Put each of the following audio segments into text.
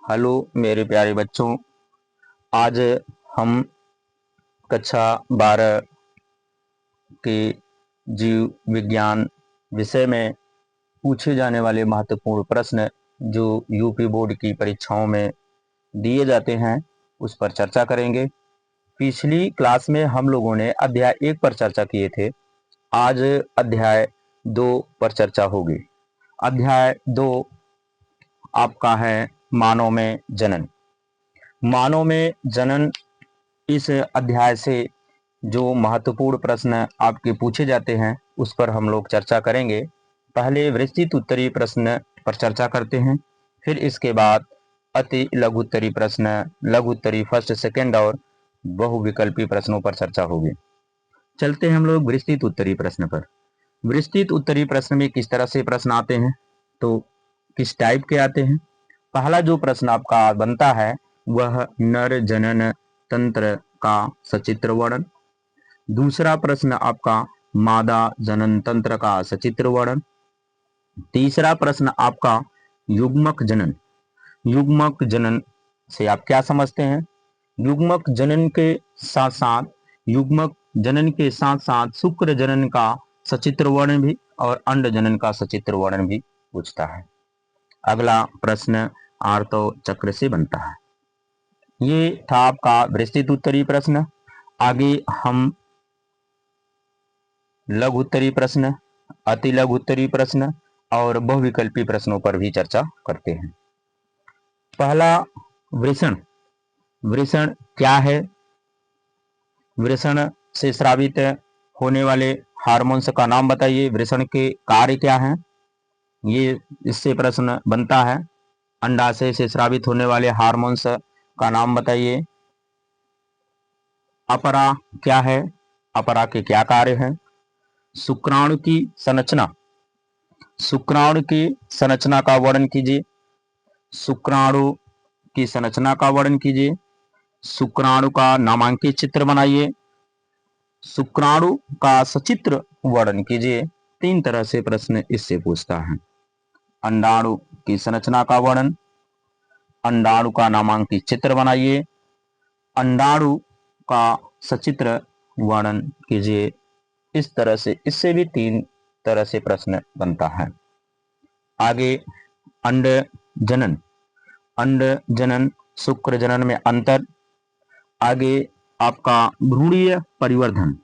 Hello मेरे प्यारे बच्चों। आज हम कक्षा 12 के जीव विज्ञान विषय में पूछे जाने वाले महत्वपूर्ण प्रश्न जो यूपी बोर्ड की परीक्षाओं में दिए जाते हैं उस पर चर्चा करेंगे। पिछली क्लास में हम लोगों ने अध्याय 1 पर चर्चा किए थे। आज अध्याय 2 पर चर्चा होगी। अध्याय 2 आपका है मानव में जनन। मानव में जनन इस अध्याय से जो महत्वपूर्ण प्रश्न आपके पूछे जाते हैं उस पर हम लोग चर्चा करेंगे। पहले विस्तृत उत्तरीय प्रश्न पर चर्चा करते हैं, फिर इसके बाद अति लघु उत्तरीय प्रश्न, लघु उत्तरीय फर्स्ट सेकंड और बहुविकल्पी प्रश्नों पर चर्चा होगी। चलते हैं हम लोग विस्तृत उत्तरीय प्रश्न पर। विस्तृत उत्तरीय प्रश्न में किस तरह से प्रश्न आते हैं, तो किस टाइप के आते हैं। पहला जो प्रश्न आपका बनता है वह नर जनन तंत्र का सचित्र वर्णन। दूसरा प्रश्न आपका मादा जनन तंत्र का सचित्र वर्णन। तीसरा प्रश्न आपका युग्मक जनन। युग्मक जनन से आप क्या समझते हैं। युग्मक जनन के साथ साथ युग्मक जनन के साथ साथ शुक्र जनन का सचित्र वर्णन भी और अंड जनन का सचित्र वर्णन भी पूछता है। अगला प्रश्न आर्तो चक्र से बनता है। ये था आपका विस्तृत उत्तरीय प्रश्न। आगे हम लघु उत्तरीय प्रश्न, अति लघु उत्तरीय प्रश्न और बहुविकल्पी प्रश्नों पर भी चर्चा करते हैं। पहला वृषण। वृषण क्या है। वृषण से स्रावित होने वाले हार्मोन्स का नाम बताइए। वृषण के कार्य क्या हैं, ये इससे प्रश्न बनता है। अंडाशय से स्रावित होने वाले हार्मोन्स का नाम बताइए। अपरा क्या है, अपरा के क्या कार्य हैं। शुक्राणु की संरचना, शुक्राणु की संरचना का वर्णन कीजिए। शुक्राणु की संरचना का वर्णन कीजिए। शुक्राणु का नामांकित चित्र बनाइए। शुक्राणु का सचित्र वर्णन कीजिए। 3 तरह से प्रश्न इससे पूछता है। अंडाणु की संरचना का वर्णन, अंडाणु का नामांकित चित्र बनाइए, अंडाणु का सचित्र वर्णन कीजिए। इस तरह से इससे भी 3 तरह से प्रश्न बनता है। आगे अंड जनन। अंड जनन शुक्र जनन में अंतर। आगे आपका भ्रूणीय परिवर्धन।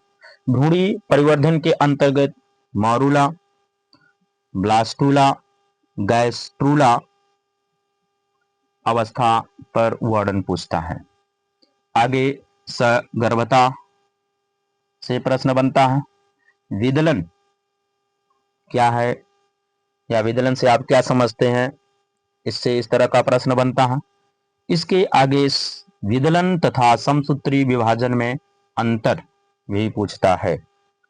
भ्रूणीय परिवर्धन के अंतर्गत मारूला, ब्लास्टूला, गैस्ट्रूला अवस्था पर वर्णन पूछता है। आगे सगर्भता से प्रश्न बनता है। विदलन क्या है या विदलन से आप क्या समझते हैं, इससे इस तरह का प्रश्न बनता है। इसके आगे विदलन तथा समसूत्री विभाजन में अंतर भी पूछता है।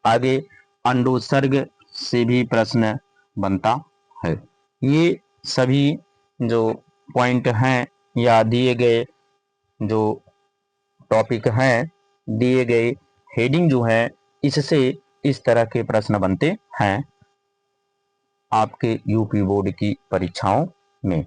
आगे अंडोत्सर्ग से भी प्रश्न बनता है। ये सभी जो पॉइंट हैं या दिए गए जो टॉपिक हैं, दिए गए हेडिंग जो है, इससे इस तरह के प्रश्न बनते हैं आपके यूपी बोर्ड की परीक्षाओं में।